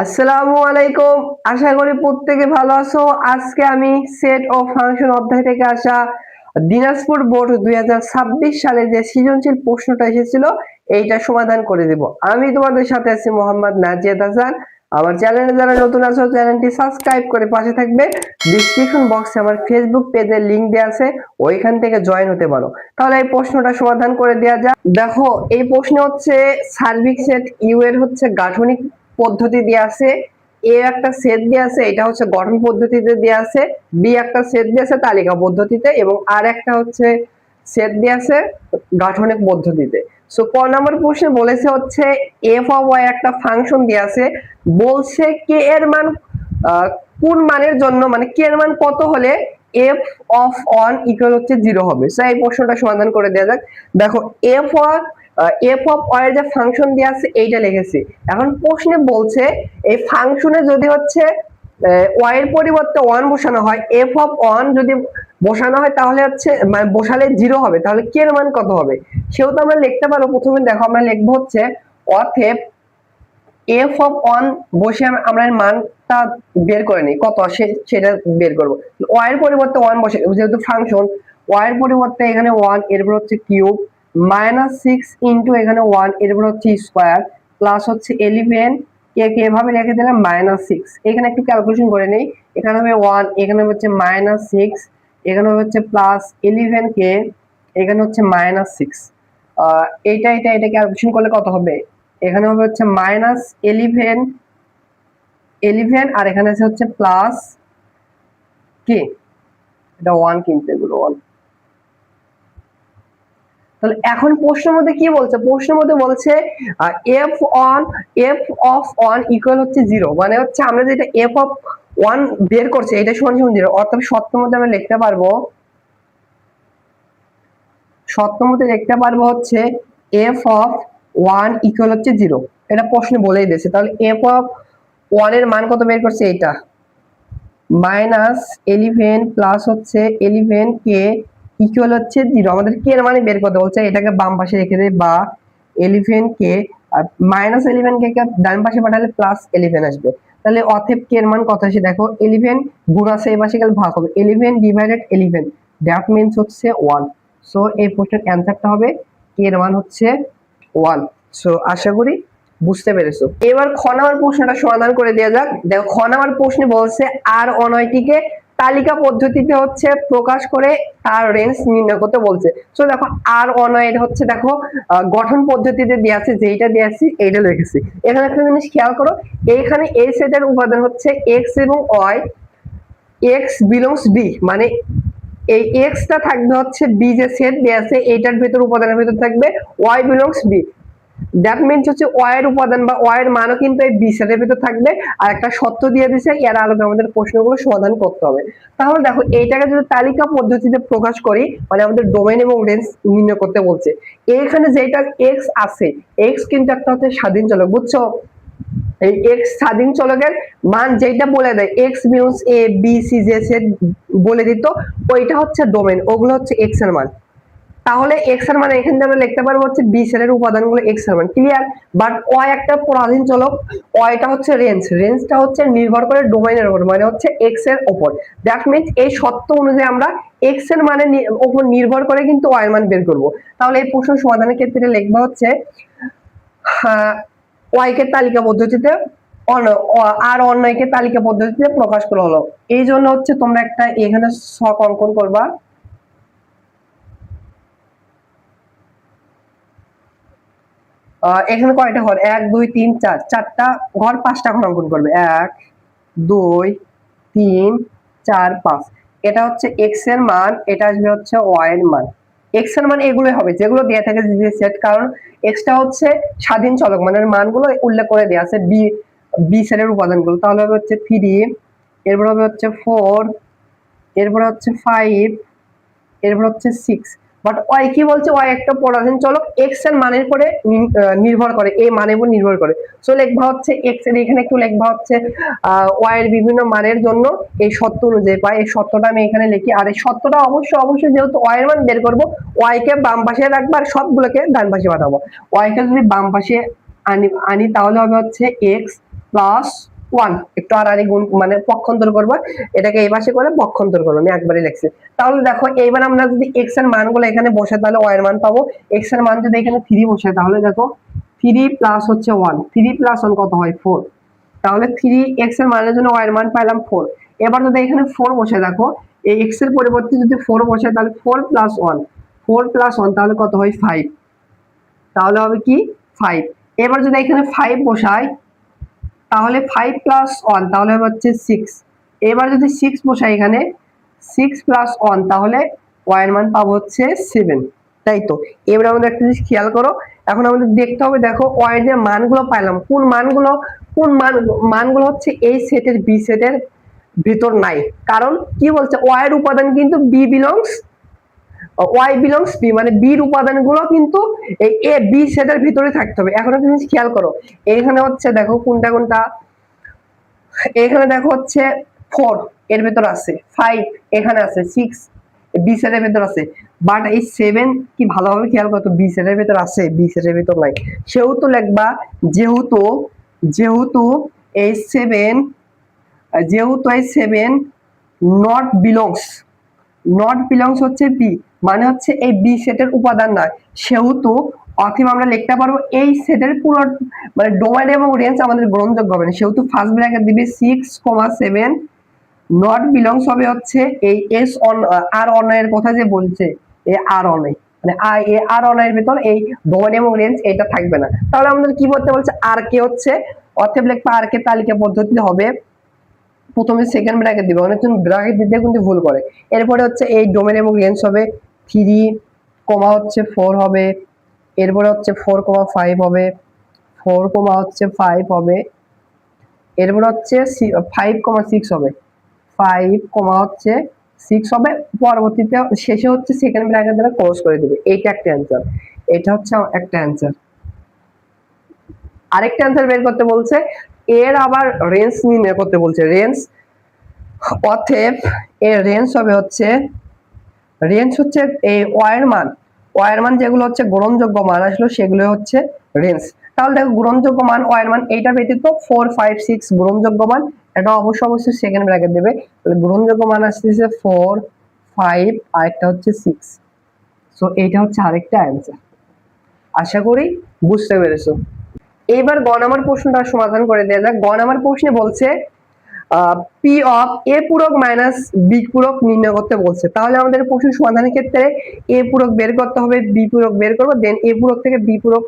আসসালামু আলাইকুম। আশা করি প্রত্যেকে ভালো আছো। আজকে আমি সেট ও ফাংশন অধ্যায় থেকে আসা দিনাজপুর বোর্ড 2026 সালে যে সৃজনশীল প্রশ্নটা এসেছিল এইটা সমাধান করে দেব। আমি তোমাদের সাথে আছি মোহাম্মদ নাজিয়াদ হাসান। আমার চ্যানেলে যারা নতুন আছো চ্যানেলটি সাবস্ক্রাইব করে পাশে থাকবে। ডেসক্রিপশন বক্সে আমার ফেসবুক পেজের লিংক দেওয়া আছে, ওইখান থেকে জয়েন হতে পারো। তাহলে এই প্রশ্নটা সমাধান করে দেওয়া যাক। দেখো, এই প্রশ্নে হচ্ছে সার্বিক সেট ইউ এর হচ্ছে গাঠনিক পদ্ধতি দেয়া আছে, এ একটা সেট দেয়া আছে, এটা হচ্ছে গঠন পদ্ধতিতে দেয়া আছে, বি একটা সেট দেয়া আছে তালিকা পদ্ধতিতে, এবং আর একটা হচ্ছে সেট দেয়া আছে গাঠনিক পদ্ধতিতে। সো ক নম্বর প্রশ্নে বলেছে হচ্ছে এফ অফ ওয়াই একটা ফাংশন দেয়া আছে, বলছে কে এর মান কোন মানের জন্য, মানে কে এর মান কত হলে এফ অফ ওয়ান ইকুয়াল হচ্ছে 0 হবে। সো এই প্রশ্নটা সমাধান করে দেওয়া যাক। দেখো, এফ অফ ওয়াই এর যে ফাংশন দেয়া আছে এইটা লিখেছি। এখন প্রশ্নে বলছে এই ফাংশনে যদি হচ্ছে ওয়াই এর পরিবর্তে 1 বসানো হয়, এফ অফ 1 যদি বসানো হয় তাহলে হচ্ছে মানে বসালে 0 হবে, তাহলে কে এর মান কত হবে সেও তো আমরা লিখতে পারবো। প্রথমে দেখো আমরা লিখবো হচ্ছে অতএব এফ অফ 1 বসে আমরা এর মানটা বের করে নিই কত সেটা বের করব। ওয়াই এর পরিবর্তে 1 বসে, যেহেতু ফাংশন ওয়াই এর পরিবর্তে এখানে 1 এরপর হচ্ছে কিউব -6 ইনটু এখানে 1 এরপর হচ্ছে স্কয়ার প্লাস হচ্ছে 11 কে কে এভাবে রেখে দিলাম -6। এখানে একটু ক্যালকুলেশন করে নেই। এখানে হবে 1, এখানে হচ্ছে -6, এখানে হচ্ছে +11 কে, এখানে হচ্ছে -6। এটা এটা এটা ক্যালকুলেশন করলে কত হবে? এখানে হবে হচ্ছে -11 আর এখানে আছে হচ্ছে প্লাস কি, এটা 1 কিন্তু এগুলো 1। তাহলে এখন প্রশ্নের মধ্যে কি বলছে? প্রশ্নের মধ্যে বলছে এফ অফ 1 ইকুয়াল হচ্ছে 0, মানে হচ্ছে আমরা যেটা এফ অফ 1 বের করছি এটা সমান সমান 0। অর্থাৎ শর্তের মধ্যে আমরা লিখতে পারবো হচ্ছে এফ অফ 1 ইকুয়াল হচ্ছে 0। এটা প্রশ্নে বলেই দিয়েছে। তাহলে এফ অফ 1 এর মান কত বের করছে? এটা -11 প্লাস হচ্ছে 11 কে ইকুয়াল হচ্ছে 0। আমাদের কে এর মানে বের করতে বলছে, এটাকে বাম পাশে রেখে দেই বা 11 কে, আর -11 কে ডান পাশে পাঠালে +11 আসবে। তাহলে অতএব কে এর মান কত আসে দেখো, 11 গুণ আছে এই পাশে গেলে ভাগ হবে, 11 ডিভাইডেড 11 দ্যাট মিন্স হচ্ছে 1। সো এই প্রশ্নের অ্যানসারটা হবে কে এর মান হচ্ছে 1। সো আশা করি বুঝতে পেরেছো। এবার খ নাম্বার প্রশ্নটা সমাধান করে দেওয়া যাক। দেখো, খ নাম্বার প্রশ্নে বলছে আর অনয়টিকে তালিকা পদ্ধতিতে হচ্ছে প্রকাশ করে তার রেঞ্জ নির্ণয় করতে বলছে। সো দেখো, আর অনয় হচ্ছে দেখো গঠন পদ্ধতিতে দেওয়া আছে, যেটা দেওয়া আছে এইটা লিখেছি। এখানে একটা জিনিস খেয়াল করো, এইখানে এই সেটের উপাদান হচ্ছে এক্স এবং ওয়াই, এক্স বিলংস বি, মানে এই এক্স টা থাকবে হচ্ছে বি যে সেট দেওয়া আছে এইটার ভিতর, উপাদানের ভিতর থাকবে Y belongs B. That means হচ্ছে ওয়াই এর উপাদান বা ওয়াই এর মানও কিন্তু এই বি সেটের ভিতর থাকবে। আর একটা শর্ত দিয়ে দিয়েছে, এর আলোকে আমাদের প্রশ্নগুলো সমাধান করতে হবে। তাহলে দেখো, এইটাকে যদি তালিকা পদ্ধতিতে প্রকাশ করি, মানে আমাদের ডোমেইন এবং রেঞ্জ নির্ণয় করতে বলছে। এইখানে যেটা এক্স আছে, এক্স কিন্তু একটা হচ্ছে স্বাধীন চলক, বুঝছো? এই এক্স স্বাধীন চলকের মান যেটা বলে দেয়, x means A B C যে সেট বলে দিত, ওইটা হচ্ছে ডোমেইন, ওগুলো হচ্ছে এক্স এর মান। তাহলে এক্স এর মানে এখানে আমরা লিখতে পারবো হচ্ছে বি সেটের উপাদানগুলো এক্স এর মান, ক্লিয়ার? বাট ওয়াই একটা পরাধীন চলক, ওয়াইটা হচ্ছে রেঞ্জ, রেঞ্জটা হচ্ছে নির্ভর করে ডোমেইনের উপর, মানে হচ্ছে এক্স এর উপর। দ্যাট মিন্স এই শর্ত অনুযায়ী আমরা এক্স এর মানের উপর নির্ভর করে কিন্তু ওয়াই এর মান বের করব। তাহলে এই প্রশ্ন সমাধানের ক্ষেত্রে লিখবা হচ্ছে ওয়াই কে তালিকা পদ্ধতিতে আর অন্যকে তালিকা পদ্ধতিতে প্রকাশ করা হলো। এই জন্য হচ্ছে তোমরা একটা এখানে ছক অঙ্কন করবা। এখানে কয়টা ঘর? 1 2 3 4, চারটা ঘর, 5টা ঘর অঙ্কন করবে। 1 2 3 4 5। এটা হচ্ছে এক্স এর মান, এটা আসবে হচ্ছে ওয়াই এর মান। এক্স এর মান এগুলোই হবে যেগুলো দেয়া থাকে যে সেট, কারণ এক্সটা হচ্ছে স্বাধীন চলক, মানে মানগুলো উল্লেখ করে দেয়া আছে বি বি সেটের উপাদানগুলো। তাহলে হবে হচ্ছে 3, এরপর হবে হচ্ছে 4, এরপর হচ্ছে 5, এরপর হচ্ছে 6। বাট ওয়াই কি বলছে? ওয়াই একটা পরাধীন চলক, এক্স এর মানের পরে নির্ভর করে, এই মানের উপর নির্ভর করে। সো লেখবা হচ্ছে এক্স এর, এখানে একটু লেখবা হচ্ছে ওয়াই এর বিভিন্ন মানের জন্য এই শর্ত অনুযায়ী পাই, এই শর্তটা আমি এখানে লিখি। আর এই শর্তটা অবশ্যই যেহেতু ওয়াই এর মান বের করব, ওয়াই কে বাম পাশে রাখবো আর সবগুলোকে ডান পাশে পাঠাবো। ওয়াই কে যদি বাম পাশে আনি তাহলে হবে হচ্ছে এক্স, প্লাস 1, একটু আড়াআড়ি গুণ মানে পক্ষান্তর করবো, এটাকে এই পাশে করে পক্ষান্তর করবো, আমি একবারে লিখছি। তাহলে দেখো এইবার আমরা যদি x এর মানগুলো এখানে বসাই তাহলে y এর মান পাবো। x এর মান যদি এখানে 3 বসাই তাহলে দেখো 3 প্লাস হচ্ছে 1, 3 প্লাস 1 কত হয় 4, তাহলে 3x এর মানের জন্য y এর মান পাইলাম 4। এবার যদি এখানে 4 বসাই দেখো এই x এর পরিবর্তে যদি 4 বসাই তাহলে 4 প্লাস 1, 4 প্লাস 1 তাহলে কত হয় 5, তাহলে হবে কি 5। এবার যদি এখানে 5 বসাই তাহলে 5 প্লাস 1 তাহলে হচ্ছে 6। এবার যদি 6 বসাই এখানে 6 প্লাস 1 তাহলে y এর মান পাবো হচ্ছে 7, তাই তো। এবার আমাদের একটা জিনিস খেয়াল করো, এখন আমাদের দেখতে হবে দেখো y এর যে মানগুলো পাইলাম কোন মানগুলো হচ্ছে এই সেটের b সেটের ভিতর নাই। কারণ কি বলছে y এর উপাদান কিন্তু y belongs b, মানে b এর উপাদানগুলো কিন্তু এই a b সেটের ভিতরে থাকতে হবে। এখন একটা জিনিস খেয়াল করো, এখানে হচ্ছে দেখো কোনটা কোনটা, এখানে দেখো হচ্ছে 4 এর ভিতর আছে, 5 এখানে আছে, 6 বি সেটের ভিতর আছে, বাট এই 7 কি ভালোভাবে খেয়াল করো তো বি সেটের ভিতর আছে, বি সেটের ভিতর নাই। সেহেতু লিখবা যেহেতু যেহেতু এই 7 নট বিলংস হচ্ছে বি, মানে হচ্ছে এই বি সেটের উপাদান নয়, সেহেতু অথবা আমরা লিখতে পারবো এই সেটের পুরো মানে ডোমেইন এবং রেঞ্জ আমাদের গ্রহণযোগ্য হবে না। সেহেতু ফার্স্ট ব্র্যাকেট দিবে 6,7 নট বিলংস হবে হচ্ছে এই এস অন আর অন এর কথা যে বলছে, এই আর অন মানে আর অন এর ভিতর এই ডোমেইন এবং রেঞ্জ এটা থাকবে না। তাহলে আমাদের কি বলতে বলছে আর কে হচ্ছে, অতএব লিখবা আর কে তালিকা পদ্ধতিতে হবে প্রথমে সেকেন্ড ব্র্যাকেট দিবে, অনেক জন ব্র্যাকেট দিতে কিন্তু ভুল করে। এরপরে হচ্ছে এই ডোমেইন এবং রেঞ্জ হবে 3, হচ্ছে 4 হবে, এরপরে হচ্ছে 4,5 হবে, 4, হচ্ছে 5 হবে, এরপরে হচ্ছে 5,6 হবে, 5, হচ্ছে 6 হবে, পরবর্তীতে শেষে হচ্ছে সেকেন্ড ব্র্যাকেট দ্বারা ক্লোজ করে দিবে। এইটা একটা অ্যানসার, এটা হচ্ছে একটা অ্যানসার। আরেকটা অ্যানসার বের করতে বলছে, এর আবার রেঞ্জ নির্ণয় করতে বলছে, রেঞ্জ। অতএব এর রেঞ্জ হবে হচ্ছে এই y এর মান যেগুলো হচ্ছে গ্রহণযোগ্য মান আসলো সেগুলো হচ্ছে রেঞ্জ। তাহলে দেখো গ্রহণযোগ্য মান y এর মান এইটা ব্যতীত 4, 5, 6 গ্রহণযোগ্য মান, এটা অবশ্যই সেকেন্ড ব্র্যাকেট দেবে। তাহলে গ্রহণযোগ্য মান আসছে 4, 5 আর একটা হচ্ছে 6। সো এইটা হচ্ছে আরেকটা অ্যানসার। আশা করি বুঝতে পেরেছো। এইবার গ নাম্বার প্রশ্নটা সমাধান করে দেওয়া যাক। গ নাম্বার প্রশ্নে বলছে পি অফ এ পূরক মাইনাস বি পূরক নির্ণয় করতে বলছে। তাহলে আমাদের প্রশ্ন সমাধানের ক্ষেত্রে এ পূরক বের করতে হবে, বি পূরক বের করবো, দেন এ পূরক থেকে বি পূরক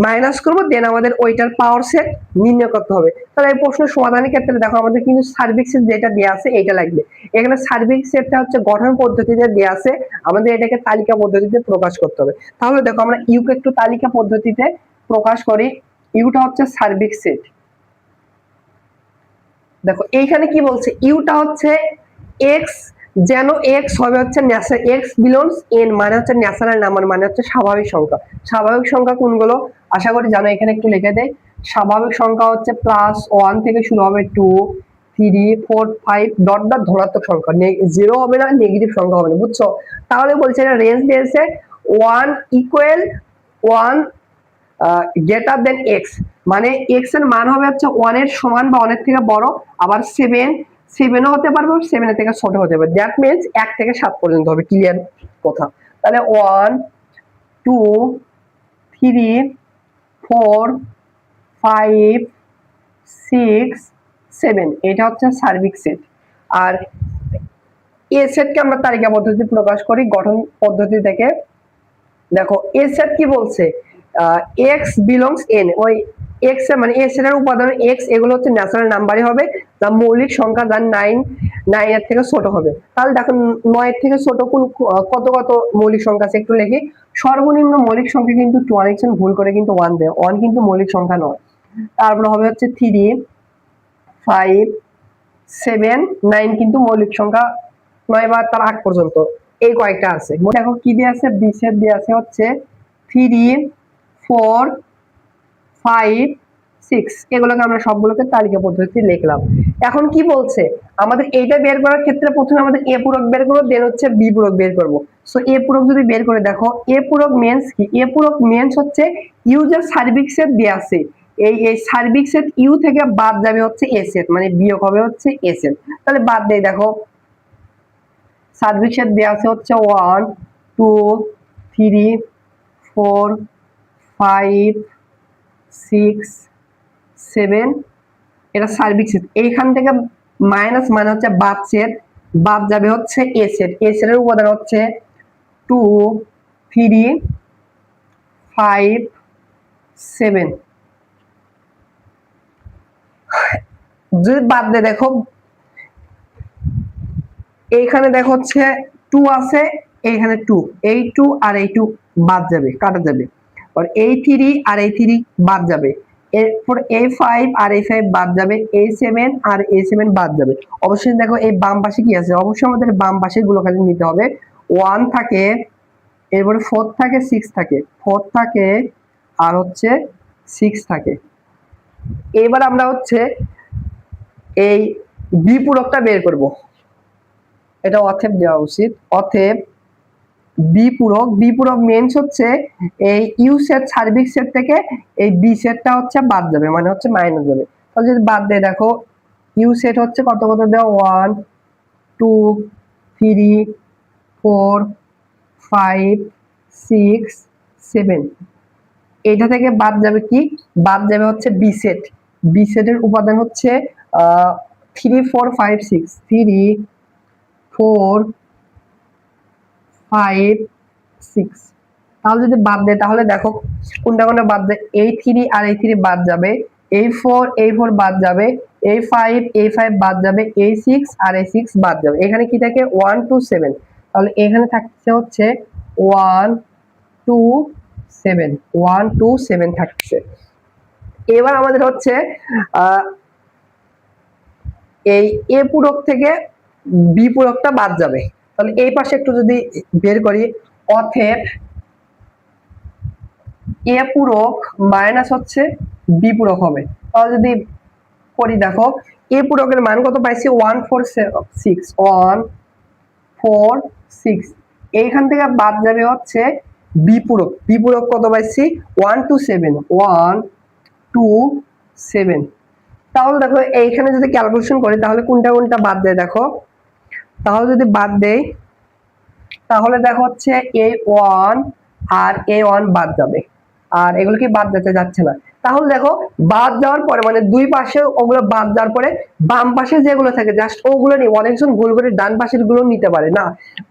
মাইনাস করবো, দেন আমাদের ওইটার পাওয়ার সেট নির্ণয় করতে হবে। তাহলে এই প্রশ্ন সমাধানের ক্ষেত্রে দেখো আমাদের কিন্তু সার্বিক সেট যেটা দেওয়া আছে এটা লাগবে। এখানে সার্বিক সেটটা হচ্ছে গঠন পদ্ধতিতে দেওয়া আছে, আমাদের এটাকে তালিকা পদ্ধতিতে প্রকাশ করতে হবে। তাহলে দেখো আমরা ইউকে একটু তালিকা পদ্ধতিতে প্রকাশ করি। ইউটা হচ্ছে সার্বিক সেট। দেখো এইখানে কি বলছে, ইউটা হচ্ছে এক্স, যেন এক্স হবে হচ্ছে এক্স বিলংস এন, মানে হচ্ছে ন্যাচারাল নাম্বার, মানে হচ্ছে স্বাভাবিক সংখ্যা। স্বাভাবিক সংখ্যা কোনগুলো আশা করি জানো, এখানে একটু লিখে দেয়। স্বাভাবিক সংখ্যা হচ্ছে +1 থেকে শুরু হবে, 2, 3, 4, 5 ডট ডট ধনাত্মক সংখ্যা, জিরো হবে না, নেগেটিভ সংখ্যা হবে না, বুঝছো। তাহলে বলছে এটা রেঞ্জ দিয়েছে 1 ইকুয়াল 1 গ্রেটার দেন এক্স, মানে এক্স এর মান হবে হচ্ছে 1 এর সমান বা 1 এর থেকে বড়, আবার 7ও হতে পারবে, 7 এর থেকে ছোট হতে পারে। দ্যাট মিন্স 1 থেকে 7 পর্যন্ত হবে, ক্লিয়ার কথা। তাহলে 1, 2, 3, 4, 5, 6, 7 এটা হচ্ছে সার্বিক সেট। আর এ সেটকে আমরা তালিকা পদ্ধতি প্রকাশ করি গঠন পদ্ধতি থেকে। দেখো এ সেট কি বলছে, এক্স বিলংস এন, ওই এক্স মানে এ সেটের উপাদান এক্স, এগুলো হচ্ছে ন্যাচারাল নাম্বারই হবে, যা মৌলিক সংখ্যা, যা 9 এর থেকে ছোট হবে। তাহলে দেখো 9 এর থেকে ছোট কোন কত কত মৌলিক সংখ্যা আছে একটু লিখি। সর্বনিম্ন মৌলিক সংখ্যা কিন্তু 2 আনেছেন, ভুল করে কিন্তু 1 দেয়, 1 কিন্তু মৌলিক সংখ্যা নয়। তারপর হবে হচ্ছে 3, 5, 7, 9 কিন্তু মৌলিক সংখ্যা নয় বা তার আগ পর্যন্ত এই কয়েকটা আছে। দেখো কি দিয়ে আছে, বি সেট দিয়ে আছে হচ্ছে 3, 4, 5, 6, এগুলোকে আমরা সবগুলোকে তালিকা পদ্ধতিতে লিখলাম। এখন কি বলছে আমাদের এইটা বের করার ক্ষেত্রে প্রথমে আমাদের এ পূরক বের করব, দেন হচ্ছে বি পূরক বের করব। সো এ পূরক যদি বের করে দেখো, এ পূরক মিন্স কি, এ পূরক মিন্স হচ্ছে ইউজার সার্বিক সেট দেয়া আছে, এই সার্বিক সেট ইউ থেকে বাদ যাবে হচ্ছে এ সেট, মানে বিয়োগ হবে হচ্ছে এ সেট। তাহলে বাদ দেই, দেখো সার্বিক সেট দেওয়া আছে হচ্ছে 1 2 3 4 5 6 7, এটা সার্বিক সেট। এইখান থেকে মাইনাস মানে হচ্ছে বাদ সেট, বাদ যাবে হচ্ছে এ সেট। এ সেটের উপাদান হচ্ছে 2 3 5 7। যদি বাদ দিয়ে দেখো, এইখানে দেখো হচ্ছে 2 আছে, এইখানে 2, এই 2 আর এই 2 বাদ যাবে, কাটা যাবে। আর এই 3 আর এই 3 বাদ যাবে। এরপর এই 5 আর এই 5 বাদ যাবে, এই 7 আর এই 7 বাদ যাবে। অবশ্যই দেখো এই বাম পাশে কি আছে, অবশ্যই আমাদের বাম পাশে গুলো খালি নিতে হবে। 1 থাকে, এরপরে 4 থাকে, 6 থাকে, 4 থাকে আর হচ্ছে 6 থাকে। এবার আমরা হচ্ছে এই বিপূরকটা বের করব। এটা অতএব দেওয়া উচিত। অতএব বিপূরক মেন্স হচ্ছে এই ইউ সেট সার্বিক সেট থেকে এই বি সেটটা হচ্ছে বাদ যাবে, মানে হচ্ছে মাইনাস যাবে। তাহলে যদি বাদ দেয়, দেখো ইউ সেট হচ্ছে কত কত দেওয়া 1 2 3 4 5 6 7। এটা থেকে বাদ যাবে কি, বাদ যাবে হচ্ছে বি সেট। বি সেটের উপাদান হচ্ছে 3 4 5 6, 3 4 5 6। তাহলে যদি বাদ দেয়, তাহলে দেখো কোনটা কোনটা বাদ দেয়, এই 3 আর এই 3 বাদ যাবে, এই 4 বাদ যাবে, এই 5 বাদ যাবে, এই 6 আর এই 6 বাদ যাবে। এখানে কি থাকে 1 2 7, তাহলে এখানে থাকছে হচ্ছে 1 2 7, 1 2 7 থাকছে। এবার আমাদের হচ্ছে এই এ পূরক থেকে বি পূরকটা বাদ যাবে। তাহলে এই পাশে একটু যদি বের করি, অতএব এ পূরক মাইনাস হচ্ছে বি পূরক হবে। তাহলে যদি করি, দেখো এ পূরকের মান কত পাইছি 1 4 6, 1 4 6। এইখান থেকে বাদ যাবে হচ্ছে বি পূরক। বি পূরক কত পাইছি 1 2 7, 1 2 7। তাহলে দেখো এইখানে যদি ক্যালকুলেশন করি, তাহলে কোনটা কোনটা বাদ দেয় দেখো। তাহলে যদি বাদ দেই, তাহলে দেখো হচ্ছে A1 আর A1 বাদ যাবে, আর এগুলো কি বাদ যেতে যাচ্ছে না। তাহলে দেখো বাদ যাওয়ার পরে মানে দুই পাশে ওগুলো বাদ যাওয়ার পরে বাম পাশে যেগুলো থাকে জাস্ট ওগুলো নিয়ে, অনেকজন ভুল করে ডান পাশের গুলো নিতে পারে না,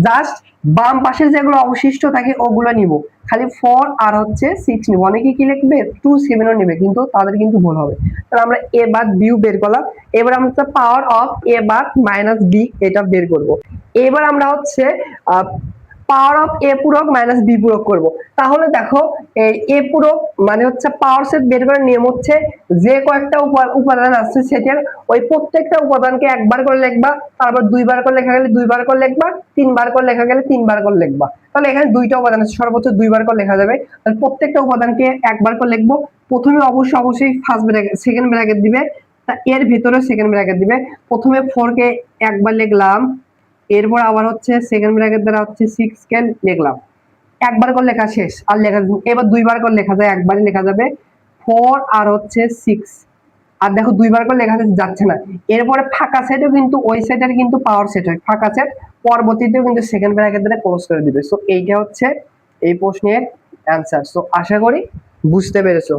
জাস্ট বাম পাশের যেগুলো অবশিষ্ট থাকে ওগুলো নিব, খালি 4 আর হচ্ছে 6 নিব। অনেকে কি লিখবে 2 7ও নেবে, কিন্তু তাদের কিন্তু ভুল হবে। তাহলে আমরা এ বাদ বি বের করলাম। এবার আমরা পাওয়ার অফ এ বাদ মাইনাস বি এটা বের করব। এবার আমরা হচ্ছে পাওয়ার অফ এ পূরক মাইনাস বি পূরক করব। তাহলে দেখো এই এ পূরক মানে হচ্ছে পাওয়ার সেট বের করার নিয়ম হচ্ছে যে কয়েকটা উপাদান আছে সেটার ওই প্রত্যেকটা উপাদানকে একবার করে লিখবা, তারপর দুইবার করে লেখা গেলে দুইবার করে লিখবা, তিনবার করে লেখা গেলে তিনবার করে লিখবা। তাহলে এখানে দুইটা উপাদান আছে, সর্বোচ্চ দুইবার করে লেখা যাবে। তাহলে প্রত্যেকটা উপাদানকে একবার করে লিখবো। প্রথমে অবশ্যই ফার্স্ট ব্র্যাকেট সেকেন্ড ব্র্যাকেট দিবে, তা এর ভিতরে সেকেন্ড ব্র্যাকেট দিবে। প্রথমে 4 কে একবার লিখলাম, এরপর আবার হচ্ছে সেকেন্ড ব্র্যাকেট দ্বারা হচ্ছে 6 কে লিখলাম। একবার করে লেখা শেষ, আর লেখা এবার দুইবার করে লেখা যায়, একবারই লেখা যাবে 4 আর হচ্ছে 6। আর দেখো দুইবার করে লেখা যাচ্ছে না। এরপরে ফাঁকা সেটও কিন্তু ওই সেটের কিন্তু পাওয়ার সেট হয়, ফাঁকা সেট পরবর্তীতেও কিন্তু সেকেন্ড ব্র্যাকেট দ্বারা ক্লোজ করে দিবে। সো এইটা হচ্ছে এই প্রশ্নের অ্যান্সার। সো আশা করি বুঝতে পেরেছো।